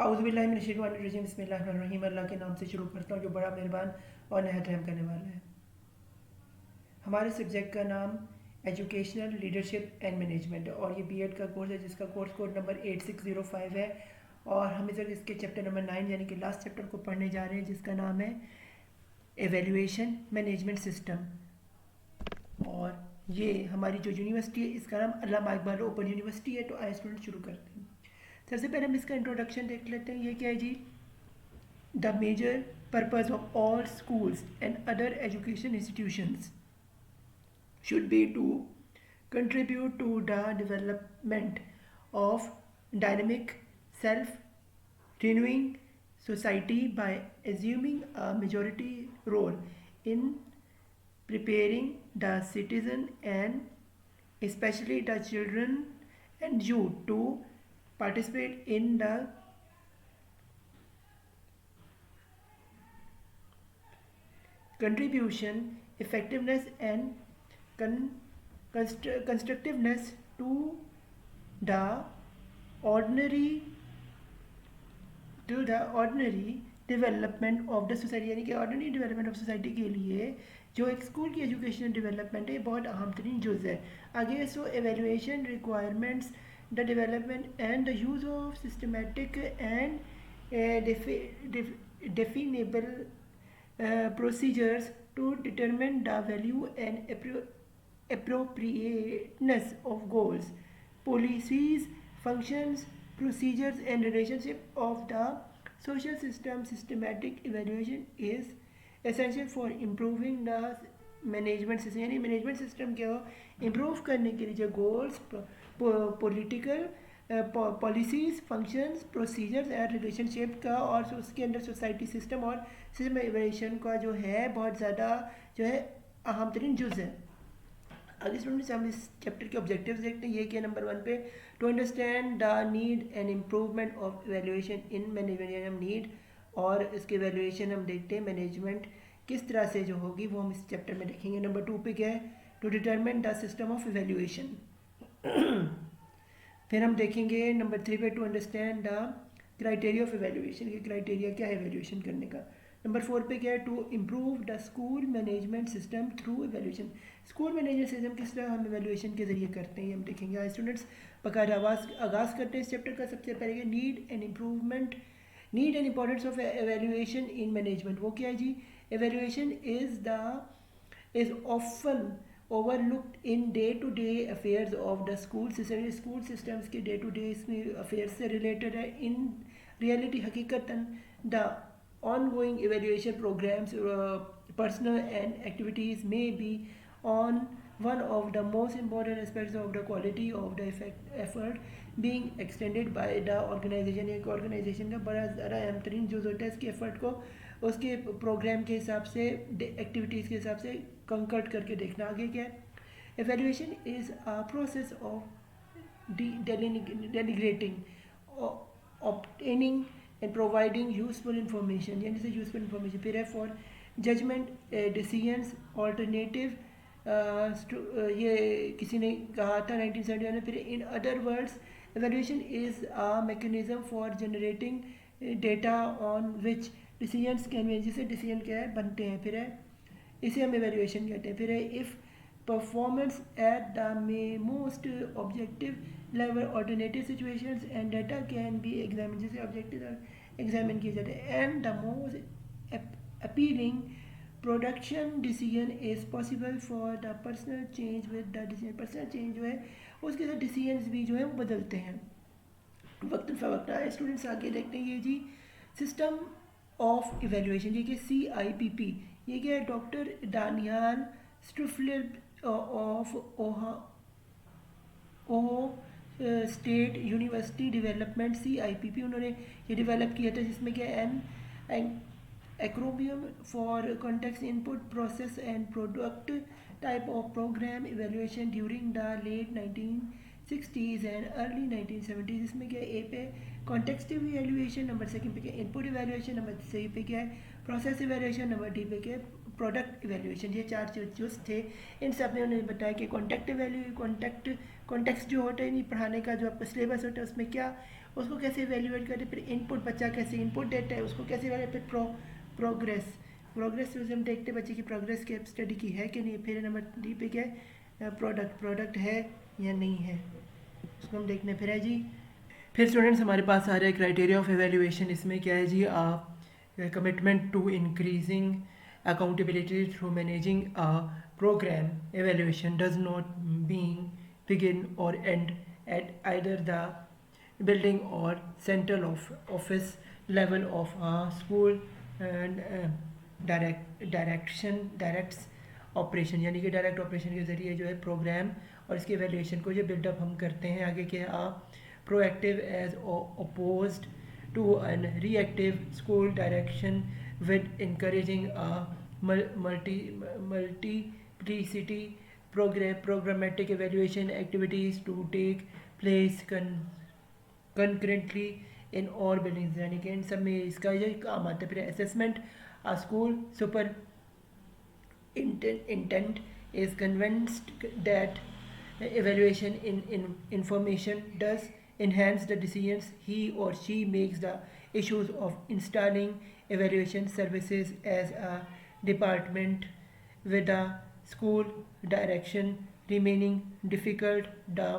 औज़ुबिल्लाहिमिनश्शैतानिर्रजीम बिस्मिल्लाहिर्रहमानिर्रहीम। अल्लाह के नाम से शुरू करता हूँ जो बड़ा मेहरबान और नहायत रहम करने वाला है। हमारे सब्जेक्ट का नाम एजुकेशनल लीडरशिप एंड मैनेजमेंट है और ये बीएड का कोर्स है जिसका कोर्स कोड नंबर 8605 है। और हम इधर इसके चैप्टर नंबर 9 यानी कि लास्ट चैप्टर को पढ़ने जा रहे हैं जिसका नाम है एवेल्यूएशन मैनेजमेंट सिस्टम। और ये हमारी जो यूनिवर्सिटी है इसका नाम अल्लामा इकबाल ओपन यूनिवर्सिटी है। तो आइए स्टूडेंट शुरू करते हैं। सबसे पहले हम इसका इंट्रोडक्शन देख लेते हैं। ये क्या है जी? The major purpose of all schools and other education institutions should be to contribute to the development of dynamic self-renewing society by assuming a majority role in preparing the citizen and especially the children and youth to participate in the contribution, effectiveness and constructiveness to the ordinary development of the society, यानी कि ordinary development of society के लिए जो एक school की educational development है बहुत अहम तरीन जुज़ है। आगे so evaluation requirements the development and the use of systematic and definable procedures to determine the value and appropriateness of goals, policies, functions, procedures and relationship of the social system. Systematic evaluation is essential for improving the management system, यानी management system क्या हो improve करने के लिए जो goals, political policies, functions, procedures and relationship का और उसके अंदर सोसाइटी सिस्टम और सिस्टम एवेल्यूएशन का जो है बहुत ज़्यादा जो है अहम तरीन जुज़ है। आगे स्टूडेंट्स हम इस चैप्टर के ऑब्जेक्टिव्स देखते हैं। ये क्या नंबर 1 पे to understand the need and improvement of evaluation in management, यानी हम नीड और इसके एवेल्यूएशन हम देखते हैं मैनेजमेंट किस तरह से जो होगी वो हम इस चैप्टर में देखेंगे। नंबर 2 पे क्या है to determine the system of evaluation. फिर हम देखेंगे नंबर 3 पे to understand the criteria of evaluation, ये क्राइटेरिया क्या है एवेल्यूएशन करने का। नंबर 4 पे क्या है to improve the school management system through evaluation, school management system किस तरह हम एवेल्यूएशन के जरिए करते हैं ये हम देखेंगे। आज स्टूडेंट्स बकायदा आगाज़ करते हैं इस चैप्टर का। सबसे पहले need and improvement, need and importance of evaluation in management. वो क्या है जी? Evaluation is often overlooked in day-to-day affairs of the school system, school systems के day-to-day affairs से related है। in reality हकीकतन the ongoing evaluation programs, personal and activities may be on one of the most important aspects of the quality of the effort being extended by the organization। एक organization का बड़ा ज़्यादा अहम तरीन जुज़ होता है इसके एफर्ट को उसके प्रोग्राम के हिसाब से, एक्टिविटीज़ के हिसाब से कंकर्ट करके देखना। आगे क्या है? Evaluation is a process of delineating, obtaining and providing useful information, यानी से यूजफुल इंफॉर्मेशन। फिर है फॉर जजमेंट डिसीजंस ऑल्टरनेटिव, ये किसी ने कहा था 1971 में। फिर in other words evaluation is a mechanism for generating data on which decisions can be, जिससे डिसीजन क्या है बनते हैं। फिर है इसे हम एवेल्यूएशन कहते हैं। फिर है if performance at the most objective level alternative situations and data can be examine, जिसे ऑब्जेक्टिव एग्जामिन किए जाते हैं। And the most appealing production decision is possible for the personal change with the decision, personal change जो है उसके साथ decisions भी जो है वो बदलते हैं वक्त फ़वक्त। आए स्टूडेंट्स आगे देखते हैं। ये जी सिस्टम ऑफ इवेल्यूएशन, ये कि CIPP, ये क्या है? Doctor Daniel Stufflebeam of Ohio State University development CIPP उन्होंने ये डेवलप किया था, जिसमें क्या an acronym for context input process and product type of program evaluation during the late 1960s and early 1970s। इसमें क्या है? ए पे कॉन्टेक्स्टिव इवेल्यूएशन, नंबर 2 पे क्या है? इनपुट इवेल्यूएशन, नंबर 3 पे क्या है? प्रोसेस इवेल्यूएशन, नंबर डी पे क्या है? Product evaluation. ये 4 चूज थे। इन सब ने उन्होंने बताया कि कॉन्टेक्स्ट जो होता है नहीं पढ़ाने का जो आपका सिलेबस होता है उसमें क्या उसको कैसे इवेल्यूएट करें, फिर इनपुट बच्चा कैसे इनपुट देता है उसको कैसे इवेल्यूएट, फिर प्रोग्रेस प्रोग्रेस से हम देखते हैं बच्चे की प्रोग्रेस की स्टडी की है कि नहीं। फिर नंबर 3 पे क्या है, प्रोडक्ट है या नहीं है, उसको हम देखने फिर है जी। फिर स्टूडेंट्स हमारे पास आ रहा है क्राइटेरिया ऑफ एवेल्यूएशन। इसमें क्या है जी, commitment to increasing accountability through managing a program. Evaluation does not begin or end at either the building or central office level of a school and directs operation, यानी कि direct operation के ज़रिए जो है प्रोग्राम और इसके valuation को जो बिल्डअप हम करते हैं आगे के proactive as opposed to an reactive school direction with encouraging multiplicity programmatic evaluation activities to take place concurrently in all buildings, यानी कि इन सब में इसका ये काम आता है। फिर assessment, school super intent is convinced that evaluation in information does enhance the decisions he or she makes. The issues of installing evaluation services as a department with the school direction remaining difficult, the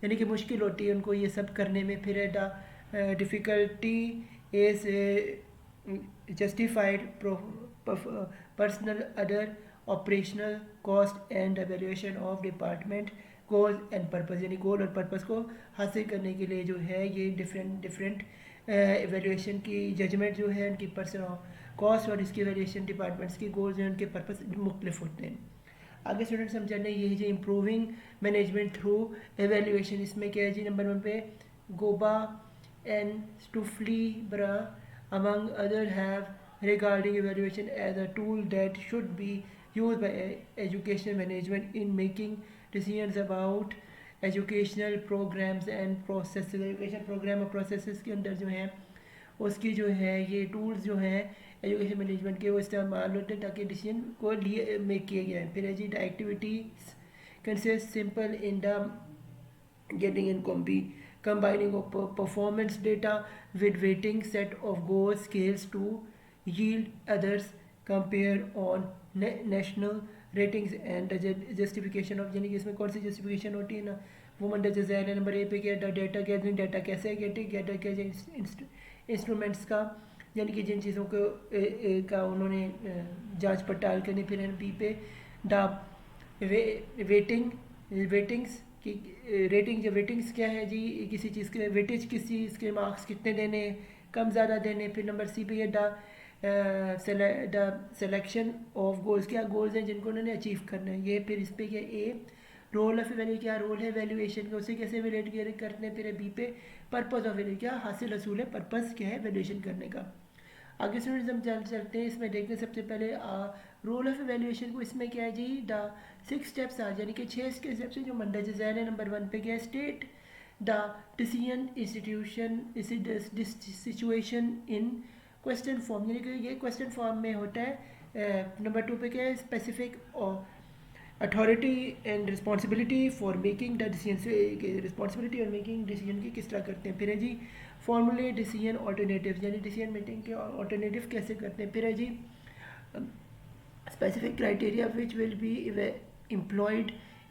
यानी कि मुश्किल होती है उनको ये सब करने में। फिर the difficulty is justified personal other operational cost and evaluation of department goal and purpose, यानी गोल और पर्पस को हासिल करने के लिए जो है ये डिफरेंट एवेल्यूएशन की जजमेंट जो है उनकी पर्सनल कॉस्ट और इसकी एवेल्यूएशन डिपार्टमेंट्स की गोल्स जो हैं उनके पर्पस मुख्तलिफ होते हैं। आगे स्टूडेंट समझाना ये है जी इम्प्रूविंग मैनेजमेंट थ्रू एवेल्यूएशन। इसमें क्या है जी, नंबर 1 पे गोबा एंड स्टूफली ब्रा among other have regarding evaluation as a tool that should be used by educational management in making decisions about educational programs and processes। education program और processes के अंदर जो है उसकी जो है ये टूल्स जो हैं एजुकेशन मैनेजमेंट के वो इस्तेमाल होते हैं ताकि डिसीजन को लिए मेक किए गए हैं। फिर है जी the activities consist simple in the getting in combining of performance data with weighting set of goal scales to yield others compare on national ratings and the justification of, यानी कि इसमें कौन सी जस्टिफिकेशन होती है ना वो मंडे जैसे है। नंबर 1 पे क्या डाटा गैदरिंग, डाटा कैसे गेट कैसे इंस्ट्रूमेंट्स का, यानी कि जिन चीज़ों को का उन्होंने जांच पड़ताल करनी। फिर बी पे द वेटिंग्स कि रेटिंग जो वेटिंग्स क्या है जी, किसी चीज़ के वेटेज किस चीज़ के मार्क्स कितने देने, कम ज़्यादा देने। फिर नंबर सी पे द सिलेक्शन ऑफ गोल्स, क्या गोल्स हैं जिनको उन्होंने अचीव करना है ये। फिर इस पे क्या ए रोल ऑफ वैल्यू, क्या रोल है वैल्यूएशन का उसे कैसे वैल्यूएट करते हैं। फिर बी पे पर्पस ऑफ वैल्यू, क्या हासिल हसूल है, पर्पस क्या है वैल्यूएशन करने का। आगे स्टूडेंट्स हम चलते हैं इसमें देखते हैं सबसे पहले रोल ऑफ वैल्यूएशन को। इसमें क्या है जी द 6 स्टेप्स यानी कि 6 स्टेप्स हैं जो मंडे जैन है। नंबर 1 पे क्या है state the decision institution situation in question form, यानी कि ये क्वेश्चन फॉर्म में होता है। नंबर 2 पे क्या है specific authority and responsibility for making the decision, responsibility और मेकिंग डिसीजन की किस तरह करते हैं। फिर है जी फॉर्मूले डिसीजन ऑल्टरनेटिव, यानी डिसीजन मेकिंग के ऑल्टरनेटिव कैसे करते हैं। फिर है जी specific criteria which will be employed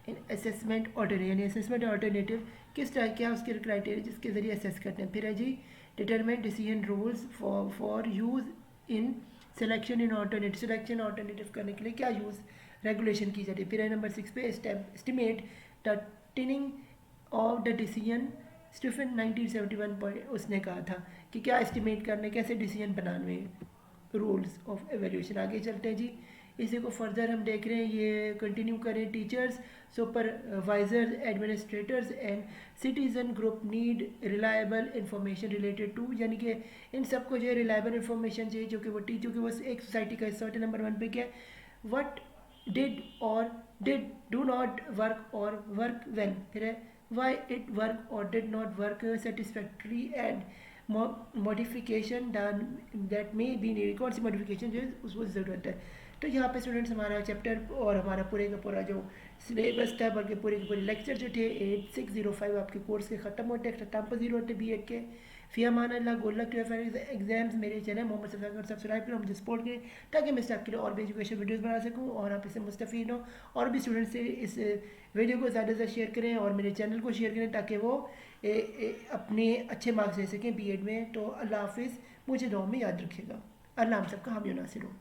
in assessment alternative, यानी असेसमेंट ऑल्टरनेटिव किस तरह क्या उसके क्राइटेरिया जिसके ज़रिए असेस करते हैं। फिर है जी determine decision rules for use in selection in alternative, selection alternative करने के लिए क्या यूज़ रेगुलेशन की जाती है। फिर है नंबर 6 पे estimate the timing of the decision. Stephen 1971 उसने कहा था कि क्या एस्टिमेट करने कैसे डिसीजन बनाने, रूल्स ऑफ एवेल्यूएशन। आगे चलते हैं जी, इसी को फर्दर हम देख रहे हैं, ये कंटिन्यू करें। Teachers, supervisors, administrators and citizen group need reliable information related to, यानी कि इन सबको जो है रिलायबल इंफॉर्मेशन चाहिए जो कि वो एक सोसाइटी का हिस्सा होता है। नंबर 1 पे क्या है व्हाट डिड और डिड डू नॉट वर्क और वर्क वेल। फिर है वाई इट वर्क और did not work satisfactory and modification done that may be need, कौन सी मॉडिफिकेशन जो है उसको ज़रूरत है। तो यहाँ पे स्टूडेंट्स हमारा चैप्टर और हमारा पूरे का पूरा जो सिलेबस था, बल्कि पूरे के पूरे लेक्चर जो थे 8605 आपके कोर्स के ख़त्म होते एख्ताम पजीर होते बी.एड के। फ़ी अमान अल्लाह, good luck to your exams. मेरे चैनल मोहम्मद सफ़ा को सब्सक्राइब करें, मुझे सपोर्ट करें, ताकि मैं आपके लिए और भी एजुकेशन वीडियोस बना सकूं और आप इससे मुस्तफ़ीद हों। और भी स्टूडेंट्स से इस वीडियो को ज़्यादा से ज़्यादा शेयर करें और मेरे चैनल को शेयर करें, ताकि वो अपने अच्छे मार्क्स ले सकें बी.एड में। तो अल्लाह हाफिज़, मुझे दुआ में याद रखिएगा। अल्लाह हम सबका हामी नासिर हो।